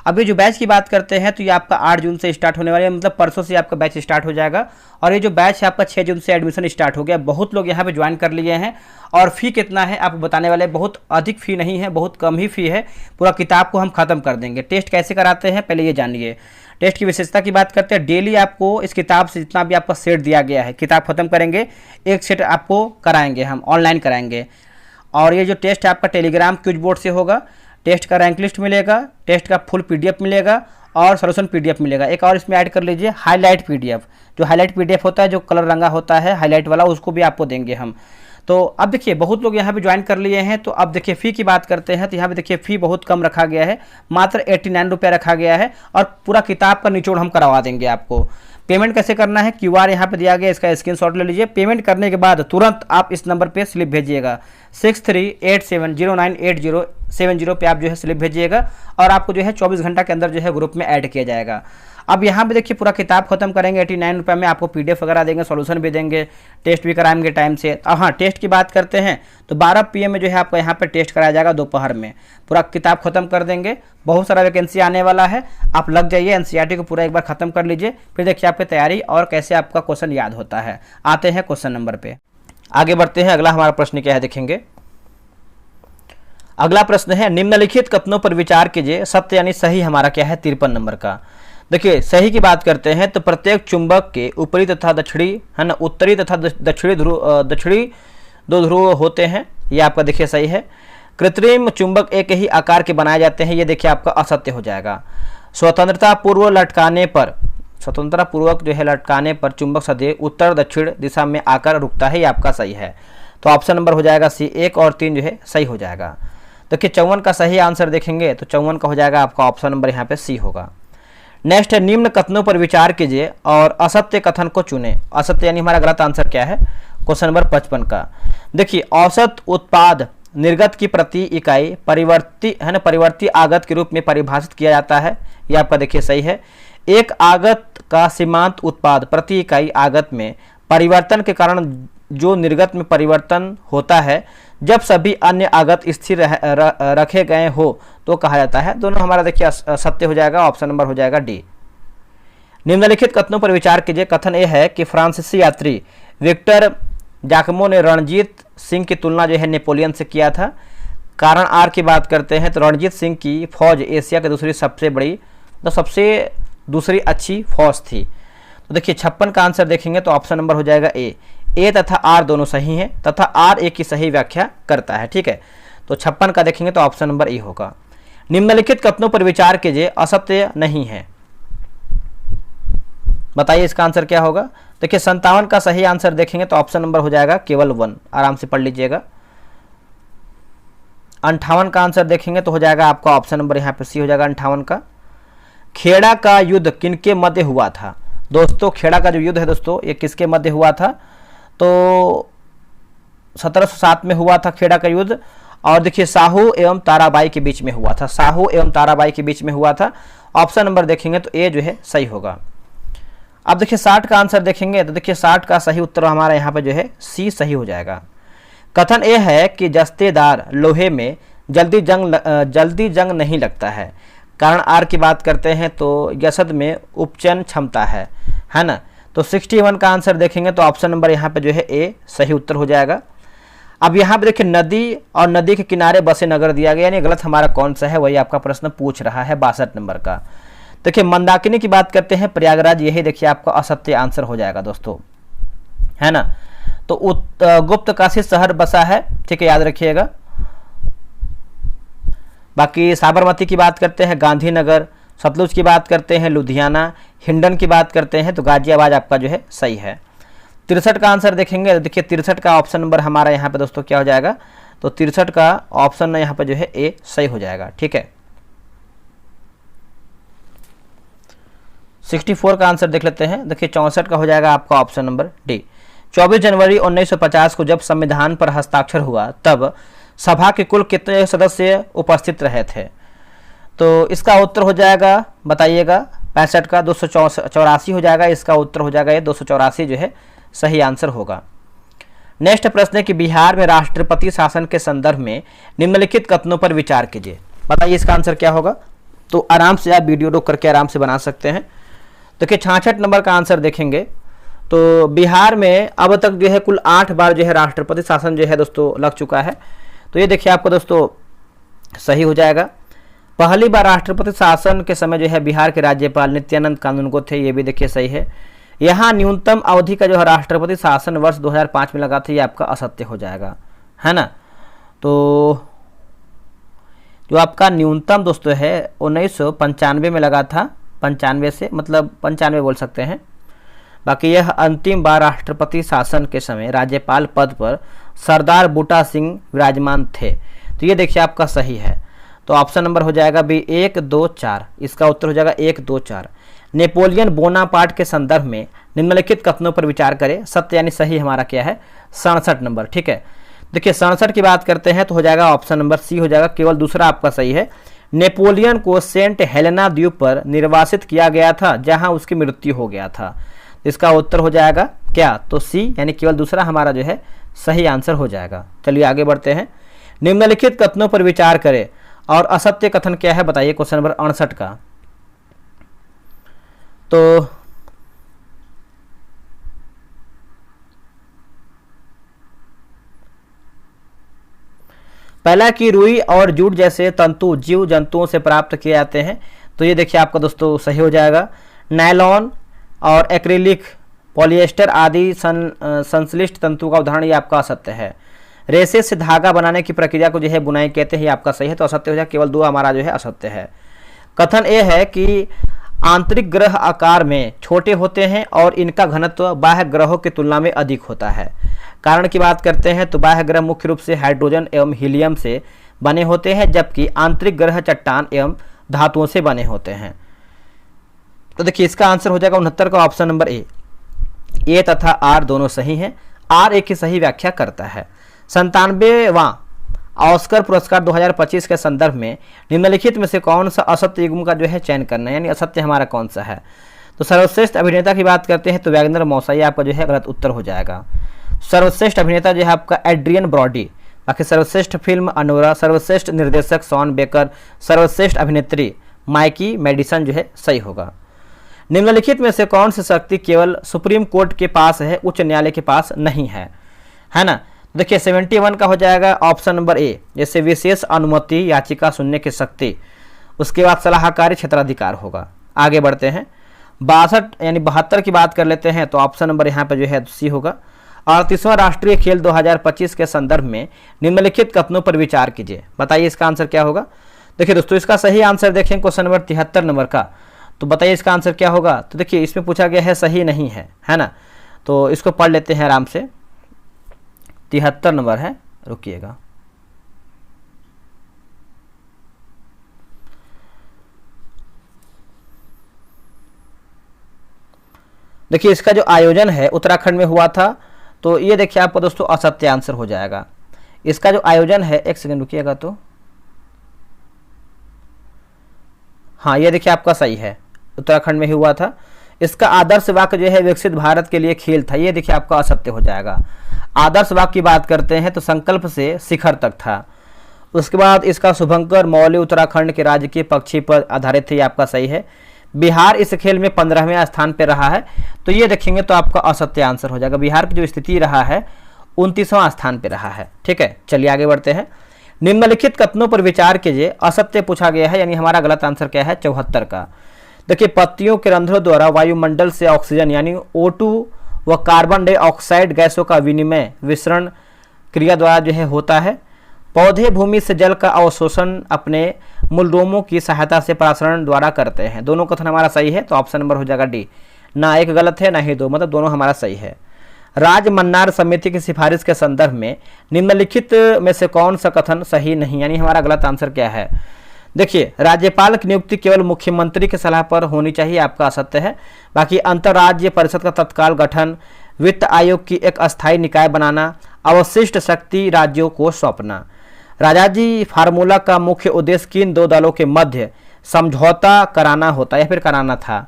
अभी जो बैच की बात करते हैं तो ये आपका 8 जून से स्टार्ट होने वाला है, मतलब परसों से आपका बैच स्टार्ट हो जाएगा। और ये जो बैच है आपका 6 जून से एडमिशन स्टार्ट हो गया। बहुत लोग यहाँ पे ज्वाइन कर लिए हैं और फी कितना है आपको बताने वाले, बहुत अधिक फी नहीं है, बहुत कम ही फी है। पूरा किताब को हम खत्म कर देंगे। टेस्ट कैसे कराते हैं पहले ये जानिए। टेस्ट की विशेषता की बात करते हैं, डेली आपको इस किताब से जितना भी आपका सेट दिया गया है, किताब खत्म करेंगे, एक सेट आपको कराएंगे, हम ऑनलाइन कराएंगे। और ये जो टेस्ट है आपका टेलीग्राम क्विज बोर्ड से होगा। टेस्ट का रैंक लिस्ट मिलेगा, टेस्ट का फुल पीडीएफ मिलेगा और सॉल्यूशन पीडीएफ मिलेगा। एक और इसमें ऐड कर लीजिए हाईलाइट पीडीएफ, जो हाईलाइट पीडीएफ होता है जो कलर रंगा होता है हाईलाइट वाला, उसको भी आपको देंगे हम। तो अब देखिए बहुत लोग यहाँ पे ज्वाइन कर लिए हैं। तो अब देखिए फ़ी की बात करते हैं तो यहाँ पे देखिए फ़ी बहुत कम रखा गया है, मात्र 89 रुपये रखा गया है और पूरा किताब का निचोड़ हम करवा देंगे आपको। पेमेंट कैसे करना है, क्यूआर यहाँ पे दिया गया, इसका स्क्रीनशॉट ले लीजिए। पेमेंट करने के बाद तुरंत आप इस नंबर पे स्लिप भेजिएगा 6387098070 पे आप जो है स्लिप भेजिएगा और आपको जो है 24 घंटा के अंदर जो है ग्रुप में ऐड किया जाएगा। अब यहाँ पे देखिए पूरा किताब खत्म करेंगे 89 रुपये में, आपको पीडीएफ वगैरह देंगे, सॉल्यूशन भी देंगे, टेस्ट भी कराएंगे टाइम से। अब हाँ टेस्ट की बात करते हैं तो 12 PM में जो है आपका यहाँ पे टेस्ट कराया जाएगा दोपहर में। पूरा किताब खत्म कर देंगे, बहुत सारा वैकेंसी आने वाला है, आप लग जाइए, एनसीईआरटी को पूरा एक बार खत्म कर लीजिए, फिर देखिए आपकी तैयारी और कैसे आपका क्वेश्चन याद होता है। आते हैं क्वेश्चन नंबर पे, आगे बढ़ते हैं। अगला हमारा प्रश्न क्या है देखेंगे। अगला प्रश्न है निम्नलिखित कथनों पर विचार कीजिए, सत्य यानी सही हमारा क्या है 53 नंबर का। देखिए सही की बात करते हैं तो प्रत्येक चुंबक के ऊपरी तथा दक्षिणी, है ना, उत्तरी तथा दक्षिणी दो ध्रुव होते हैं, ये आपका देखिए सही है। कृत्रिम चुंबक एक ही आकार के बनाए जाते हैं, ये देखिए आपका असत्य हो जाएगा। स्वतंत्रता पूर्वक जो है लटकाने पर चुंबक सदैव उत्तर दक्षिण दिशा में आकर रुकता है, ये आपका सही है। तो ऑप्शन नंबर हो जाएगा सी, 1 और 3 जो है सही हो जाएगा। देखिए 54 का सही आंसर देखेंगे तो 54 का हो जाएगा आपका ऑप्शन नंबर यहाँ पे सी होगा। नेक्स्ट है निम्न कथनों पर विचार कीजिए और असत्य कथन को चुने। असत्य यानी हमारा गलत आंसर क्या है, क्वेश्चन नंबर 55 का। देखिए औसत उत्पाद निर्गत की प्रति इकाई परिवर्ती आगत के रूप में परिभाषित किया जाता है, यह आपका देखिए सही है। एक आगत का सीमांत उत्पाद प्रति इकाई आगत में परिवर्तन के कारण जो निर्गत में परिवर्तन होता है, जब सभी अन्य आगत स्थिर रखे गए हो तो कहा जाता है। दोनों हमारा देखिए सत्य हो जाएगा, ऑप्शन नंबर हो जाएगा डी। निम्नलिखित कथनों पर विचार कीजिए। कथन ए है कि फ्रांसीसी यात्री विक्टर जाकमो ने रणजीत सिंह की तुलना जो है नेपोलियन से किया था। कारण आर की बात करते हैं तो रणजीत सिंह की फौज एशिया की दूसरी सबसे बड़ी, तो सबसे दूसरी अच्छी फौज थी। तो देखिए 56 का आंसर देखेंगे तो ऑप्शन नंबर हो जाएगा ए तथा आर दोनों सही हैं तथा आर ए की सही व्याख्या करता है। ठीक है, तो 56 का देखेंगे तो ऑप्शन नंबर ए होगा। निम्नलिखित कथनों पर विचार कीजिए, असत्य नहीं है, बताइए इसका आंसर क्या होगा। देखिए 57 का सही आंसर देखेंगे तो ऑप्शन नंबर हो जाएगा केवल 1, आराम से पढ़ लीजिएगा। 58 का आंसर देखेंगे तो हो जाएगा आपका ऑप्शन नंबर यहाँ पे सी हो जाएगा 58 का। खेड़ा का युद्ध किनके मध्य हुआ था? दोस्तों खेड़ा का जो युद्ध है दोस्तों ये किसके मध्य हुआ था? तो 1707 में हुआ था खेड़ा का युद्ध। और देखिए साहू एवं ताराबाई के बीच में हुआ था, साहू एवं ताराबाई के बीच में हुआ था। ऑप्शन नंबर देखेंगे तो ए जो है सही होगा। अब देखिए 60 का आंसर देखेंगे तो देखिए 60 का सही उत्तर हमारा यहाँ पे जो है सी सही हो जाएगा। कथन ए है कि जस्तेदार लोहे में जल्दी जंग नहीं लगता है। कारण आर की बात करते हैं तो यसद में उपचयन क्षमता है ना। तो 61 का आंसर देखेंगे तो ऑप्शन नंबर यहाँ पे जो है ए सही उत्तर हो जाएगा। अब यहाँ पे देखिए नदी और नदी के किनारे बसे नगर दिया गया, यानी गलत हमारा कौन सा है वही आपका प्रश्न पूछ रहा है 62 नंबर का। देखिए मंदाकिनी की बात करते हैं प्रयागराज, यही देखिए आपका असत्य आंसर हो जाएगा दोस्तों, है ना। तो गुप्त काशी शहर बसा है, ठीक है, याद रखिएगा। बाकी साबरमती की बात करते हैं गांधीनगर, सतलुज की बात करते हैं लुधियाना, हिंडन की बात करते हैं तो गाजियाबाद आपका जो है सही है। 63 का आंसर देखेंगे, देखिए 63 का ऑप्शन नंबर हमारा यहाँ पे दोस्तों क्या हो जाएगा, तो 63 का ऑप्शन यहाँ पे जो है ए सही हो जाएगा। ठीक है, 64 का आंसर देख लेते हैं। देखिए 64 का हो जाएगा आपका ऑप्शन नंबर डी। 24 जनवरी 1950 को जब संविधान पर हस्ताक्षर हुआ तब सभा के कुल कितने सदस्य उपस्थित रहे थे? तो इसका उत्तर हो जाएगा, बताइएगा, 65 का 284 हो जाएगा। इसका उत्तर हो जाएगा ये 284 जो है सही आंसर होगा। नेक्स्ट प्रश्न है कि बिहार में राष्ट्रपति शासन के संदर्भ में निम्नलिखित कथनों पर विचार कीजिए, बताइए इसका आंसर क्या होगा। तो आराम से आप वीडियो रोक करके आराम से बना सकते हैं। देखिए 66 नंबर का आंसर देखेंगे तो बिहार में अब तक जो है कुल 8 बार जो है राष्ट्रपति शासन जो है दोस्तों लग चुका है। तो ये देखिए आपको दोस्तों सही हो जाएगा। पहली बार राष्ट्रपति शासन के समय जो है बिहार के राज्यपाल नित्यानंद कानून को थे, ये भी देखिए सही है। यहाँ न्यूनतम अवधि का जो है राष्ट्रपति शासन वर्ष 2005 में लगा था, ये आपका असत्य हो जाएगा, है ना। तो जो आपका न्यूनतम दोस्तों है 1995 में लगा था, 95 से मतलब 95 बोल सकते हैं। बाकी यह अंतिम बार राष्ट्रपति शासन के समय राज्यपाल पद पर सरदार बूटा सिंह विराजमान थे। तो ये देखिए आपका सही है। तो ऑप्शन नंबर हो जाएगा बी 1, 2, 4। इसका उत्तर हो जाएगा 1, 2, 4। नेपोलियन बोनापार्ट के संदर्भ में निम्नलिखित कथनों पर विचार करें। सत्य यानी सही हमारा क्या है, 67 नंबर। ठीक है, देखिए 67 की बात करते हैं तो हो जाएगा ऑप्शन नंबर सी हो जाएगा, केवल दूसरा आपका सही है। नेपोलियन को सेंट हेलेना द्वीप पर निर्वासित किया गया था जहां उसकी मृत्यु हो गया था। इसका उत्तर हो जाएगा क्या, तो सी यानी केवल दूसरा हमारा जो है सही आंसर हो जाएगा। चलिए आगे बढ़ते हैं। निम्नलिखित कथनों पर विचार करें और असत्य कथन क्या है, बताइए क्वेश्चन नंबर 68 का। तो पहला कि रुई और जूट जैसे तंतु जीव जंतुओं से प्राप्त किए जाते हैं। तो ये देखिए आपका दोस्तों सही हो जाएगा। नायलॉन और एक्रिलिक, पॉलिएस्टर आदि संश्लिष्ट तंतु का उदाहरण ये आपका असत्य है। रेशे से धागा बनाने की प्रक्रिया को जो है बुनाई कहते हैं, ये आपका सही है। तो असत्य हो जाए, केवल 2 हमारा जो है असत्य है। कथन ए है कि आंतरिक ग्रह आकार में छोटे होते हैं और इनका घनत्व बाह्य ग्रहों की तुलना में अधिक होता है। कारण की बात करते हैं तो बाह्य ग्रह मुख्य रूप से हाइड्रोजन एवं हीलियम से बने होते हैं, जबकि आंतरिक ग्रह चट्टान एवं धातुओं से बने होते हैं। तो देखिए इसका आंसर हो जाएगा 69 का ऑप्शन नंबर ए तथा आर दोनों सही हैं। आर ए की सही व्याख्या करता है। 97वां ऑस्कर पुरस्कार 2025 के संदर्भ में निम्नलिखित में से कौन सा असत्य युग्म का जो है चयन करना है, यानी असत्य हमारा कौन सा है। तो सर्वश्रेष्ठ अभिनेता की बात करते हैं तो वैगनर मौसा आपका जो है गलत उत्तर हो जाएगा। सर्वश्रेष्ठ अभिनेता जो है आपका एड्रियन ब्रॉडी। बाकी सर्वश्रेष्ठ फिल्म अनोरा, सर्वश्रेष्ठ निर्देशक शॉन बेकर, सर्वश्रेष्ठ अभिनेत्री माइकी मेडिसन जो है सही होगा। निम्नलिखित में से कौन सी शक्ति केवल सुप्रीम कोर्ट के पास है, उच्च न्यायालय के पास नहीं है ना। देखिए 71 का हो जाएगा ऑप्शन नंबर ए, जैसे विशेष अनुमति याचिका सुनने की शक्ति। उसके बाद सलाहकारी क्षेत्राधिकार होगा। आगे बढ़ते हैं, 62 यानी 72 की बात कर लेते हैं, तो ऑप्शन नंबर यहाँ पे जो है सी होगा। 38वां राष्ट्रीय खेल 2025 के संदर्भ में निम्नलिखित कथनों पर विचार कीजिए। बताइए इसका आंसर क्या होगा। देखिए दोस्तों, इसका सही आंसर देखें क्वेश्चन नंबर 73 नंबर का, तो बताइए इसका आंसर क्या होगा। तो देखिए इसमें पूछा गया है सही नहीं है ना, तो इसको पढ़ लेते हैं आराम से। 73 नंबर है, रुकिएगा। देखिए इसका जो आयोजन है उत्तराखंड में हुआ था, तो ये देखिए आपको दोस्तों असत्य आंसर हो जाएगा। इसका जो आयोजन है, एक सेकंड रुकिएगा, तो हाँ ये देखिए आपका सही है, उत्तराखंड में ही हुआ था। इसका आदर्श वाक्य जो है विकसित भारत के लिए खेल था, ये देखिए आपका असत्य हो जाएगा। आदर्श वाक्य की बात करते हैं तो संकल्प से शिखर तक था। उसके बाद इसका शुभंकर मौर्य उत्तराखंड के राजकीय पक्षी पर आधारित है, ये आपका सही है। बिहार इस खेल में 15वें स्थान पर रहा है, तो ये देखेंगे तो आपका असत्य आंसर हो जाएगा। बिहार की जो स्थिति रहा है 29वां स्थान पर रहा है। ठीक है, चलिए आगे बढ़ते हैं। निम्नलिखित कथनों पर विचार कीजिए। असत्य पूछा गया है, यानी हमारा गलत आंसर क्या है, 74 का। देखिए पत्तियों के रंध्रों द्वारा वायुमंडल से ऑक्सीजन यानी O2 व कार्बन डाइऑक्साइड गैसों का विनिमय विसरण क्रिया द्वारा जो है होता है। पौधे भूमि से जल का अवशोषण अपने मूलरोमों की सहायता से परासरण द्वारा करते हैं। दोनों कथन हमारा सही है, तो ऑप्शन नंबर हो जाएगा डी। ना एक गलत है ना ही दो, मतलब दोनों हमारा सही है। राज मन्नार समिति की सिफारिश के संदर्भ में निम्नलिखित में से कौन सा कथन सही नहीं, यानी हमारा गलत आंसर क्या है। देखिए राज्यपाल की नियुक्ति केवल मुख्यमंत्री की सलाह पर होनी चाहिए, आपका असत्य है। बाकी अंतर्राज्य परिषद का तत्काल गठन, वित्त आयोग की एक अस्थायी निकाय बनाना, अवशिष्ट शक्ति राज्यों को सौंपना। राजाजी फार्मूला का मुख्य उद्देश्य किन दो दलों के मध्य समझौता कराना होता या फिर कराना था।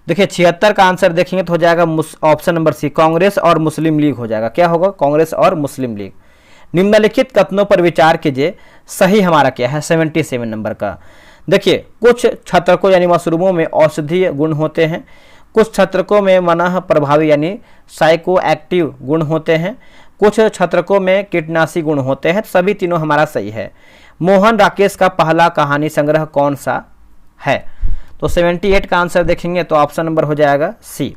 देखिए 76 का आंसर देखेंगे तो हो जाएगा ऑप्शन नंबर सी, कांग्रेस और मुस्लिम लीग हो जाएगा। क्या होगा, कांग्रेस और मुस्लिम लीग। निम्नलिखित कथनों पर विचार कीजिए। सही हमारा क्या है, 77 नंबर का। देखिए कुछ छत्रकों यानी मशरूमों में औषधीय गुण होते हैं, कुछ छत्रकों में मनः प्रभावी यानी साइको एक्टिव गुण होते हैं, कुछ छत्रकों में कीटनाशी गुण होते हैं। सभी तीनों हमारा सही है। मोहन राकेश का पहला कहानी संग्रह कौन सा है, तो 78 का आंसर देखेंगे तो ऑप्शन नंबर हो जाएगा सी।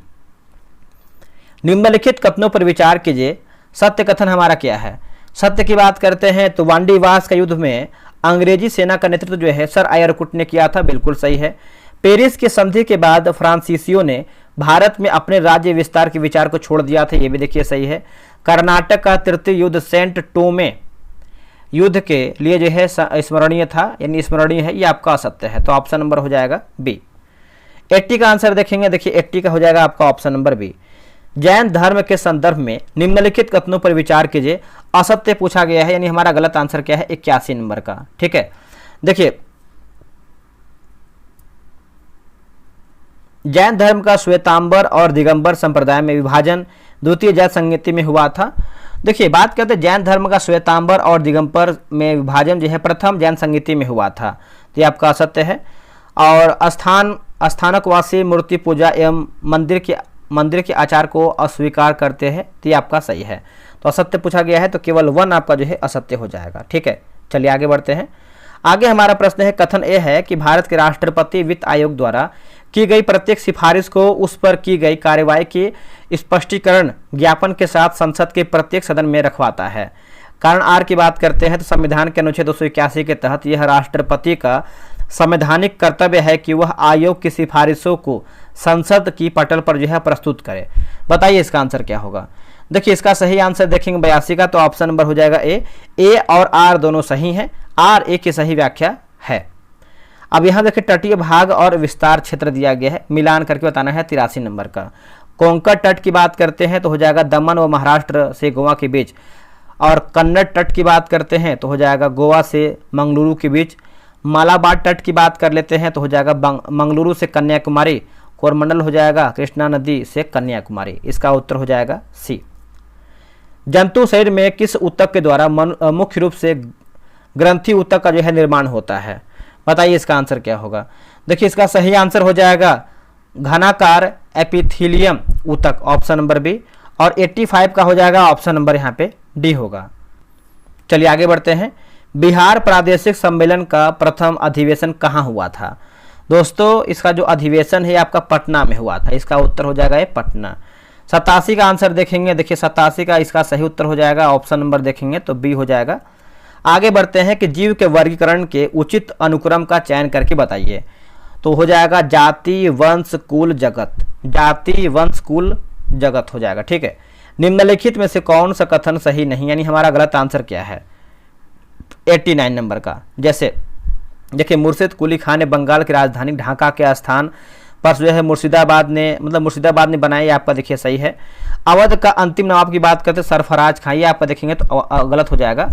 निम्नलिखित कथनों पर विचार कीजिए। सत्य कथन हमारा क्या है। सत्य की बात करते हैं तो वांडीवास का युद्ध में अंग्रेजी सेना का नेतृत्व जो है सर आयरकुट ने किया था, बिल्कुल सही है। पेरिस की संधि के बाद फ्रांसीसियों ने भारत में अपने राज्य विस्तार के विचार को छोड़ दिया था, ये भी देखिए सही है। कर्नाटक का तृतीय युद्ध सेंट टोमे युद्ध के लिए जो है स्मरणीय था, यानी स्मरणीय है, ये आपका असत्य है, तो ऑप्शन नंबर हो जाएगा बी। 80 का आंसर देखेंगे, देखिए 80 का हो जाएगा आपका ऑप्शन नंबर बी। जैन धर्म के संदर्भ में निम्नलिखित कथनों पर विचार कीजिए। असत्य पूछा गया है, यानी हमारा गलत आंसर क्या है, 81 नंबर का। ठीक है, देखिए जैन धर्म का श्वेतांबर और दिगंबर संप्रदाय में विभाजन द्वितीय जैन संहिता में हुआ था। देखिए बात करते हैं जैन धर्म का श्वेतांबर और दिगंबर में विभाजन जो है प्रथम जैन संहिता में हुआ था, तो ये आपका असत्य है। और स्थानकवासी मूर्ति पूजा एवं मंदिर के आचार को अस्वीकार करते हैं, तो ये आपका सही है। तो असत्य पूछा गया है, तो केवल 1 आपका जो है असत्य हो जाएगा। ठीक है, चलिए आगे बढ़ते हैं। आगे हमारा प्रश्न है, कथन ए है कि भारत के राष्ट्रपति वित्त आयोग द्वारा की गई प्रत्येक सिफारिश को उस पर की गई कार्यवाही के स्पष्टीकरण ज्ञापन के साथ संसद के प्रत्येक सदन में रखवाता है। कारण आर की बात करते हैं तो संविधान के अनुच्छेद 281 के तहत यह राष्ट्रपति का संवैधानिक कर्तव्य है कि वह आयोग की सिफारिशों को संसद की पटल पर जो है प्रस्तुत करे। बताइए इसका आंसर क्या होगा। देखिए इसका सही आंसर देखेंगे 82 का, तो ऑप्शन नंबर हो जाएगा ए। ए और आर दोनों सही हैं, आर ए की सही व्याख्या है। अब यहाँ देखिए तटीय भाग और विस्तार क्षेत्र दिया गया है, मिलान करके बताना है 83 नंबर का। कोंकण तट की बात करते हैं तो हो जाएगा दमन व महाराष्ट्र से गोवा के बीच, और कन्नड़ तट की बात करते हैं तो हो जाएगा गोवा से मंगलुरु के बीच। मालाबार तट की बात कर लेते हैं तो हो जाएगा मंगलुरु से कन्याकुमारी। कोरमंडल हो जाएगा कृष्णा नदी से कन्याकुमारी। इसका उत्तर हो जाएगा सी। जंतु शरीर में किस ऊतक के द्वारा मुख्य रूप से ग्रंथि ऊतक का जो है निर्माण होता है। बताइए इसका आंसर क्या होगा। देखिए इसका सही आंसर हो जाएगा घनाकार एपिथीलियम ऊतक, ऑप्शन नंबर बी। और 85 का हो जाएगा ऑप्शन नंबर यहाँ पे डी होगा। चलिए आगे बढ़ते हैं। बिहार प्रादेशिक सम्मेलन का प्रथम अधिवेशन कहाँ हुआ था? दोस्तों इसका जो अधिवेशन है आपका पटना में हुआ था, इसका उत्तर हो जाएगा ये पटना। 87 का आंसर देखेंगे, देखिए 87 का इसका सही उत्तर हो जाएगा, ऑप्शन नंबर देखेंगे तो बी हो जाएगा। आगे बढ़ते हैं कि जीव के वर्गीकरण के उचित अनुक्रम का चयन करके बताइए, तो हो जाएगा जाति वंश कुल जगत, जाति वंश कुल जगत हो जाएगा। ठीक है, निम्नलिखित में से कौन सा कथन सही नहीं, यानी हमारा गलत आंसर क्या है 89 नंबर का। जैसे देखिए मुर्शिद कुली खान ने बंगाल की राजधानी ढाका के स्थान पर जो है मुर्शिदाबाद ने बनाया, ये आपका देखिए सही है। अवध का अंतिम नवाब की बात करते सरफराज खां, ये आपका देखेंगे तो गलत हो जाएगा।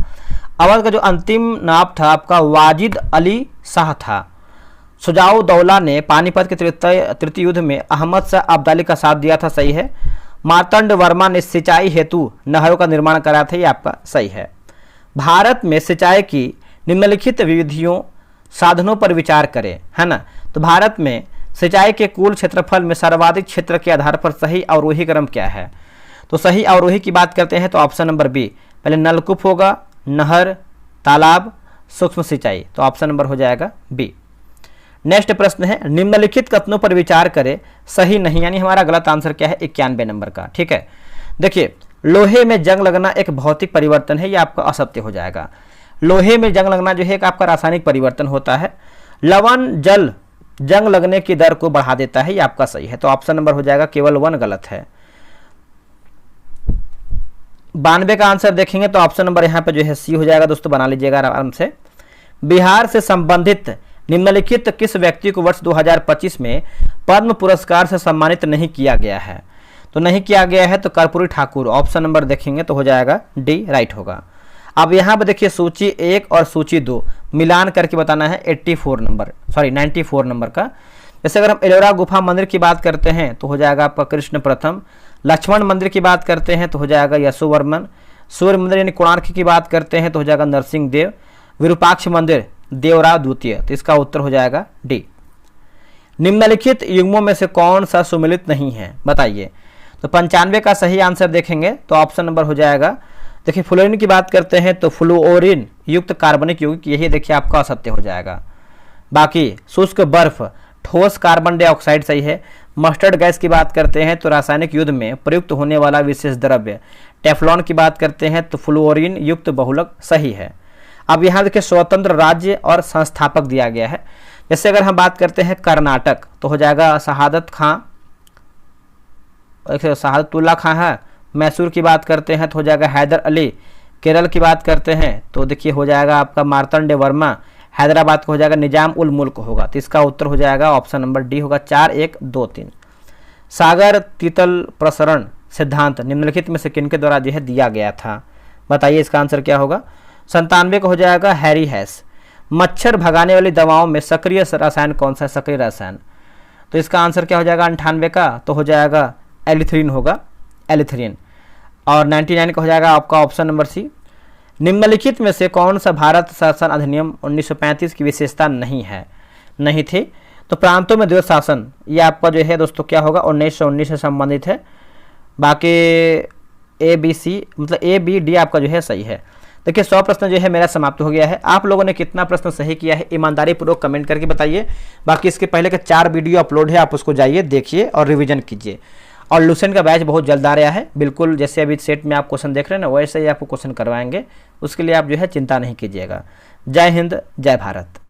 अवध का जो अंतिम नवाब था आपका वाजिद अली शाह था। सुजाउद्दौला ने पानीपत के तृतीय युद्ध में अहमद शाह अब्दाली का साथ दिया था, सही है। मार्तंड वर्मा ने सिंचाई हेतु नहरों का निर्माण कराया था, ये आपका सही है। भारत में सिंचाई की निम्नलिखित विधियों साधनों पर विचार करें, है ना। तो भारत में सिंचाई के कुल क्षेत्रफल में सर्वाधिक क्षेत्र के आधार पर सही अवरोही क्रम क्या है? तो सही अवरोही की बात करते हैं तो ऑप्शन नंबर बी, पहले नलकूप होगा, नहर, तालाब, सूक्ष्म सिंचाई, तो ऑप्शन नंबर हो जाएगा बी। नेक्स्ट प्रश्न है, निम्नलिखित कथनों पर विचार करें, सही नहीं, यानी हमारा गलत आंसर क्या है 91 नंबर का। ठीक है, देखिए लोहे में जंग लगना एक भौतिक परिवर्तन है, ये आपका असत्य हो जाएगा। लोहे में जंग लगना जो है एक आपका रासायनिक परिवर्तन होता है। लवण जल जंग लगने की दर को बढ़ा देता है, ये आपका सही है, तो ऑप्शन नंबर हो जाएगा केवल 1 गलत है। 92 का आंसर देखेंगे तो ऑप्शन नंबर यहाँ पे जो है सी हो जाएगा। दोस्तों बना लीजिएगा आराम से। बिहार से संबंधित निम्नलिखित किस व्यक्ति को वर्ष 2025 में पद्म पुरस्कार से सम्मानित नहीं किया गया है? तो नहीं किया गया है तो कर्पूरी ठाकुर, ऑप्शन नंबर देखेंगे तो हो जाएगा डी राइट होगा। अब यहाँ पे देखिए सूची 1 और सूची 2 मिलान करके बताना है 94 नंबर का। जैसे अगर हम एलोरा गुफा मंदिर की बात करते हैं तो हो जाएगा आपका कृष्ण प्रथम। लक्ष्मण मंदिर की बात करते हैं तो हो जाएगा यशोवर्मन। सूर्य मंदिर यानी कोणार्क की बात करते हैं तो हो जाएगा नरसिंह देव। विरूपाक्ष मंदिर देवराव द्वितीय, तो इसका उत्तर हो जाएगा डी। निम्नलिखित युग्मों में से कौन सा सुमिलित नहीं है बताइए? तो 95 का सही आंसर देखेंगे तो ऑप्शन नंबर हो जाएगा, देखिए फ्लोरीन की बात करते हैं तो फ्लोरीन युक्त कार्बनिक यौगिक, यही देखिए आपका असत्य हो जाएगा। बाकी शुष्क बर्फ, ठोस कार्बन डाइऑक्साइड सही है। मस्टर्ड गैस की बात करते हैं तो रासायनिक युद्ध में प्रयुक्त होने वाला विशेष द्रव्य। टेफ्लॉन की बात करते हैं तो फ्लोरीन युक्त बहुलक सही है। अब यहाँ देखिए स्वतंत्र राज्य और संस्थापक दिया गया है। जैसे अगर हम बात करते हैं कर्नाटक तो हो जाएगा शहादतुल्ला खां है। मैसूर की बात करते हैं तो हो जाएगा हैदर अली। केरल की बात करते हैं तो देखिए हो जाएगा आपका मार्तंड वर्मा। हैदराबाद को हो जाएगा निजाम उल मुल्क होगा, तो इसका उत्तर हो जाएगा ऑप्शन नंबर डी होगा 4, 1, 2, 3। सागर तितल प्रसरण सिद्धांत निम्नलिखित में से किनके द्वारा जो है दिया गया था? बताइए इसका आंसर क्या होगा? 97 का हो जाएगा हैरी हैस। मच्छर भगाने वाली दवाओं में सक्रिय रसायन कौन सा है? सक्रिय रसायन, तो इसका आंसर क्या हो जाएगा 98 का? तो हो जाएगा एलिथ्रीन होगा, एलिथ्रीन। और 99 का हो जाएगा आपका ऑप्शन नंबर सी। निम्नलिखित में से कौन सा भारत शासन अधिनियम 1935 की विशेषता नहीं थी? तो प्रांतों में द्वैत शासन, ये आपका जो है दोस्तों क्या होगा 1919 से संबंधित है। बाकी ए बी सी मतलब ए बी डी आपका जो है सही है। देखिए 100 प्रश्न जो है मेरा समाप्त हो गया है। आप लोगों ने कितना प्रश्न सही किया है ईमानदारी पूर्वक कमेंट करके बताइए। बाकी इसके पहले के 4 वीडियो अपलोड है, आप उसको जाइए देखिए और रिवीजन कीजिए। और लुसेंट का बैच बहुत जल्द आ रहा है, बिल्कुल जैसे अभी सेट में आप क्वेश्चन देख रहे हैं ना वैसे ही आपको क्वेश्चन करवाएंगे। उसके लिए आप जो है चिंता नहीं कीजिएगा। जय हिंद, जय भारत।